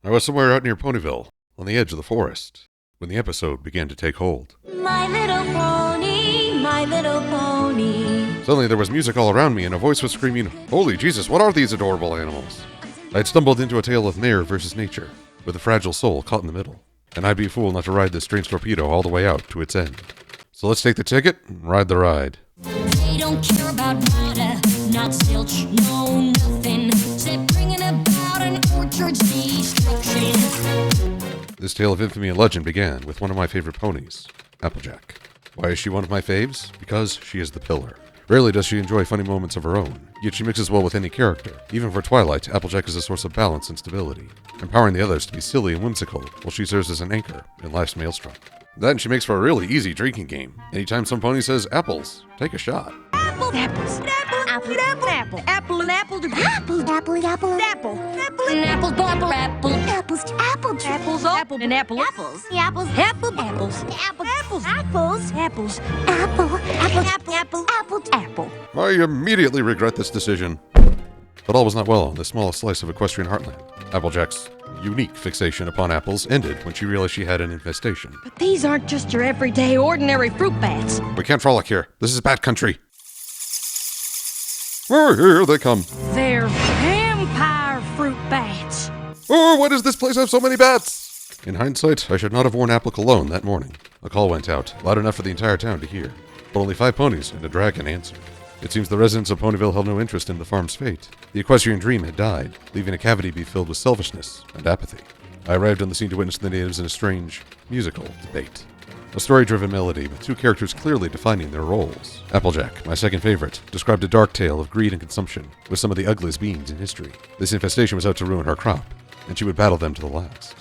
I was somewhere out near Ponyville, on the edge of the forest, when the episode began to take hold. My little pony, my little pony. Suddenly there was music all around me and a voice was screaming, "Holy Jesus, what are these adorable animals?" I had stumbled into a tale of nature versus nature, with a fragile soul caught in the middle. And I'd be a fool not to ride this strange torpedo all the way out to its end. So let's take the ticket and ride the ride. They don't care about water, not zilch, no nothing. Except bringing about an orchard's destruction. This tale of infamy and legend began with one of my favorite ponies, Applejack. Why is she one of my faves? Because she is the pillar. Rarely does she enjoy funny moments of her own, yet she mixes well with any character. Even for Twilight, Applejack is a source of balance and stability, empowering the others to be silly and whimsical, while she serves as an anchor in life's maelstrom. Then she makes for a really easy drinking game. Anytime some pony says apples, take a shot. Apples, apples, apple, apple, apple, apple, and apple, apple, apple, apple, apple, apple, and apple, apple, apple, apples, apple, apples, apple, and apple, apples, apples, apple, apples, apple, apples, apples, apples, apple, apple, apple, apple, apple. I immediately regret this decision. But all was not well on this smallest slice of equestrian heartland. Applejack's unique fixation upon apples ended when she realized she had an infestation. But these aren't just your everyday, ordinary fruit bats. We can't frolic here. This is bat country. Oh, here they come. They're vampire fruit bats. Oh, why does this place have so many bats? In hindsight, I should not have worn apple cologne that morning. A call went out, loud enough for the entire town to hear. But only 5 ponies and a dragon answered. It seems the residents of Ponyville held no interest in the farm's fate. The equestrian dream had died, leaving a cavity be filled with selfishness and apathy. I arrived on the scene to witness the natives in a strange, musical debate. A story-driven melody with 2 characters clearly defining their roles. Applejack, my second favorite, described a dark tale of greed and consumption with some of the ugliest beings in history. This infestation was out to ruin her crop, and she would battle them to the last.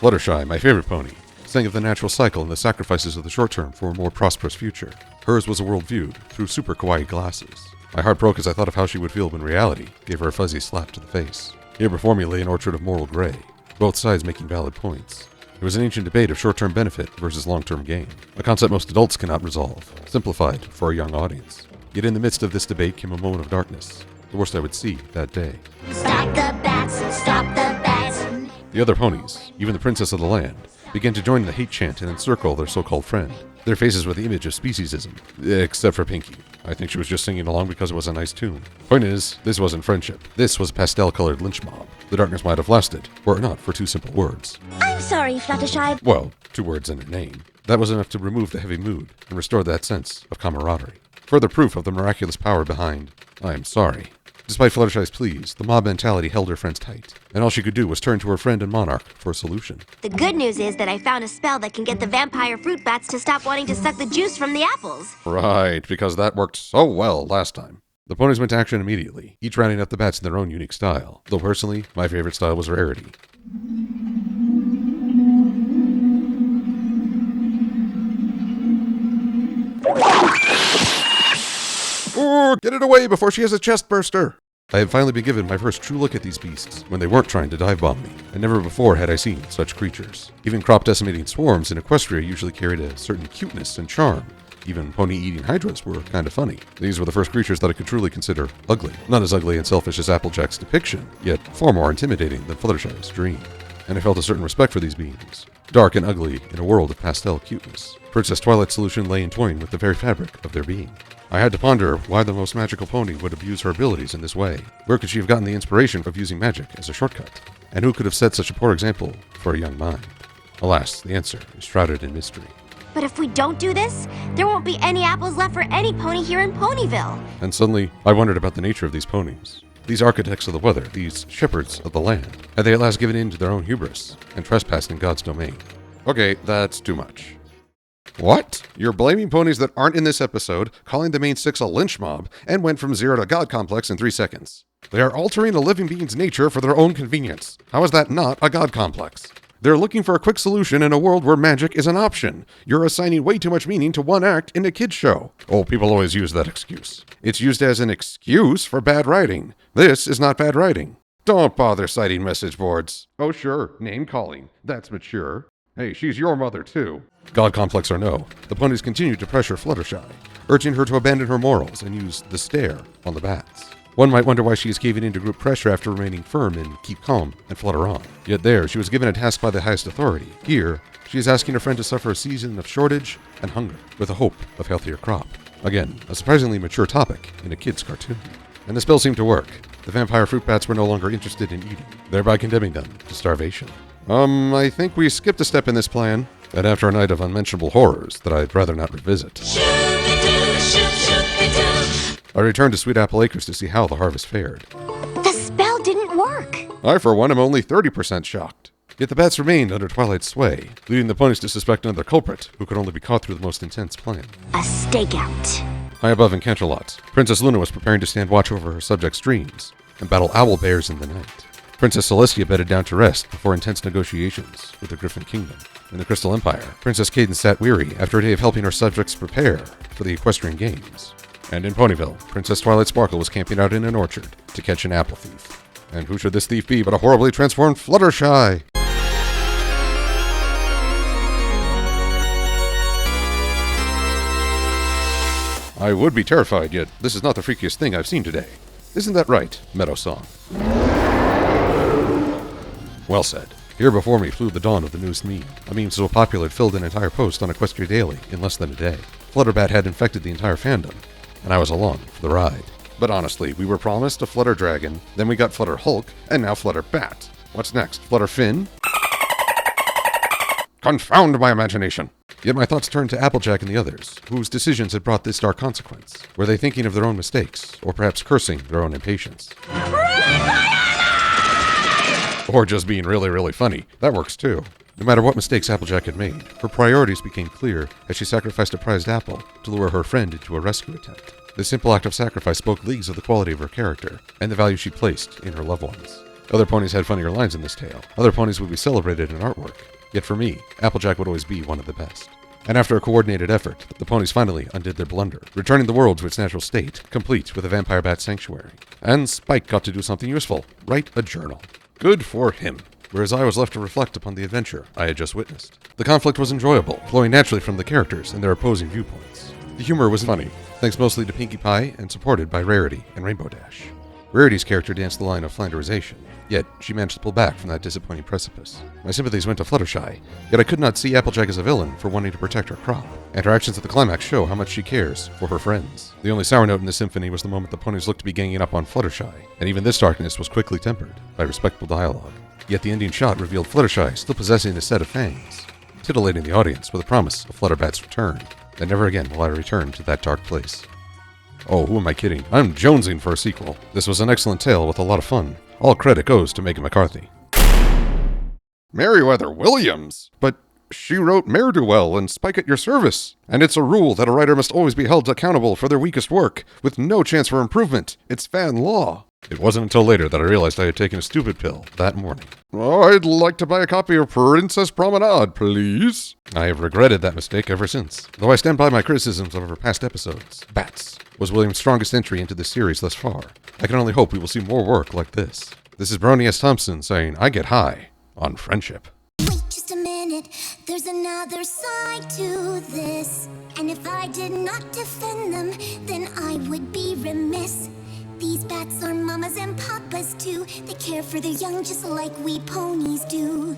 Fluttershy, my favorite pony, sang of the natural cycle and the sacrifices of the short term for a more prosperous future. Hers was a world viewed through super kawaii glasses. My heart broke as I thought of how she would feel when reality gave her a fuzzy slap to the face. Here before me lay an orchard of moral gray, both sides making valid points. It was an ancient debate of short-term benefit versus long-term gain, a concept most adults cannot resolve, simplified for a young audience. Yet in the midst of this debate came a moment of darkness, the worst I would see that day. Stop the bats, stop the bats. The other ponies, even the princess of the land, began to join in the hate chant and encircle their so-called friend. Their faces were the image of speciesism, except for Pinky. I think she was just singing along because it was a nice tune. Point is, this wasn't friendship. This was a pastel-colored lynch mob. The darkness might have lasted, were it not for 2 simple words. I'm sorry, Fluttershy. Well, 2 words and a name. That was enough to remove the heavy mood and restore that sense of camaraderie. Further proof of the miraculous power behind I'm sorry. Despite Fluttershy's pleas, the mob mentality held her friends tight, and all she could do was turn to her friend and monarch for a solution. The good news is that I found a spell that can get the vampire fruit bats to stop wanting to suck the juice from the apples. Right, because that worked so well last time. The ponies went to action immediately, each rounding up the bats in their own unique style, though personally, my favorite style was Rarity. Oh, get it away before she has a chest burster! I had finally been given my first true look at these beasts when they weren't trying to dive bomb me, and never before had I seen such creatures. Even crop decimating swarms in Equestria usually carried a certain cuteness and charm. Even pony-eating hydras were kind of funny. These were the first creatures that I could truly consider ugly. Not as ugly and selfish as Applejack's depiction, yet far more intimidating than Fluttershy's dream. And I felt a certain respect for these beings. Dark and ugly in a world of pastel cuteness. Princess Twilight's solution lay entwined with the very fabric of their being. I had to ponder why the most magical pony would abuse her abilities in this way. Where could she have gotten the inspiration of using magic as a shortcut? And who could have set such a poor example for a young mind? Alas, the answer is shrouded in mystery. But if we don't do this, there won't be any apples left for any pony here in Ponyville. And suddenly, I wondered about the nature of these ponies. These architects of the weather, these shepherds of the land. Had they at last given in to their own hubris and trespassed in God's domain? Okay, that's too much. What? You're blaming ponies that aren't in this episode, calling the main 6 a lynch mob, and went from 0 to God complex in 3 seconds. They are altering a living being's nature for their own convenience. How is that not a God complex? They're looking for a quick solution in a world where magic is an option. You're assigning way too much meaning to one act in a kid's show. Oh, people always use that excuse. It's used as an excuse for bad writing. This is not bad writing. Don't bother citing message boards. Oh sure, name calling. That's mature. Hey, she's your mother too. God complex or no, the ponies continued to pressure Fluttershy, urging her to abandon her morals and use the stare on the bats. One might wonder why she is caving into group pressure after remaining firm in keep calm and flutter on. Yet there, she was given a task by the highest authority. Here, she is asking her friend to suffer a season of shortage and hunger with the hope of healthier crop. Again, a surprisingly mature topic in a kid's cartoon. And the spell seemed to work. The vampire fruit bats were no longer interested in eating, thereby condemning them to starvation. I think we skipped a step in this plan, and after a night of unmentionable horrors that I'd rather not revisit, I returned to Sweet Apple Acres to see how the harvest fared. The spell didn't work. I, for one, am only 30% shocked. Yet the bats remained under Twilight's sway, leading the ponies to suspect another culprit who could only be caught through the most intense plan. A stakeout. High above in Canterlot, Princess Luna was preparing to stand watch over her subjects' dreams and battle owl bears in the night. Princess Celestia bedded down to rest before intense negotiations with the Griffin Kingdom. In the Crystal Empire, Princess Cadence sat weary after a day of helping her subjects prepare for the Equestrian Games. And in Ponyville, Princess Twilight Sparkle was camping out in an orchard to catch an apple thief. And who should this thief be but a horribly transformed Fluttershy? I would be terrified, yet this is not the freakiest thing I've seen today. Isn't that right, Meadow Song? Well said. Here before me flew the dawn of the newest meme. A meme so popular it filled an entire post on Equestria Daily in less than a day. Flutterbat had infected the entire fandom, and I was along for the ride. But honestly, we were promised a Flutter Dragon, then we got Flutter Hulk, and now Flutter Bat. What's next? Flutter Finn? Confound my imagination! Yet my thoughts turned to Applejack and the others, whose decisions had brought this dark consequence. Were they thinking of their own mistakes, or perhaps cursing their own impatience? Or just being really, really funny. That works too. No matter what mistakes Applejack had made, her priorities became clear as she sacrificed a prized apple to lure her friend into a rescue attempt. This simple act of sacrifice spoke leagues of the quality of her character, and the value she placed in her loved ones. Other ponies had funnier lines in this tale. Other ponies would be celebrated in artwork. Yet for me, Applejack would always be one of the best. And after a coordinated effort, the ponies finally undid their blunder, returning the world to its natural state, complete with a vampire bat sanctuary. And Spike got to do something useful, write a journal. Good for him. Whereas I was left to reflect upon the adventure I had just witnessed. The conflict was enjoyable, flowing naturally from the characters and their opposing viewpoints. The humor was funny, thanks mostly to Pinkie Pie and supported by Rarity and Rainbow Dash. Rarity's character danced the line of Flanderization, yet she managed to pull back from that disappointing precipice. My sympathies went to Fluttershy, yet I could not see Applejack as a villain for wanting to protect her crop, and her actions at the climax show how much she cares for her friends. The only sour note in the symphony was the moment the ponies looked to be ganging up on Fluttershy, and even this darkness was quickly tempered by respectful dialogue. Yet the ending shot revealed Fluttershy still possessing a set of fangs, titillating the audience with a promise of Flutterbat's return. And never again will I return to that dark place. Oh, who am I kidding? I'm jonesing for a sequel. This was an excellent tale with a lot of fun. All credit goes to Megan McCarthy. Meriwether Williams! But she wrote Ne'er-Do-Well and Spike at Your Service. And it's a rule that a writer must always be held accountable for their weakest work, with no chance for improvement. It's fan law. It wasn't until later that I realized I had taken a stupid pill that morning. Oh, I'd like to buy a copy of Princess Promenade, please. I have regretted that mistake ever since, though I stand by my criticisms of her past episodes. Bats was William's strongest entry into this series thus far. I can only hope we will see more work like this. This is Brony S. Thompson saying, I get high on friendship. Wait just a minute, there's another side to this. And if I did not defend them, then I would be remiss. These bats are mamas and papas too. They care for their young just like we ponies do.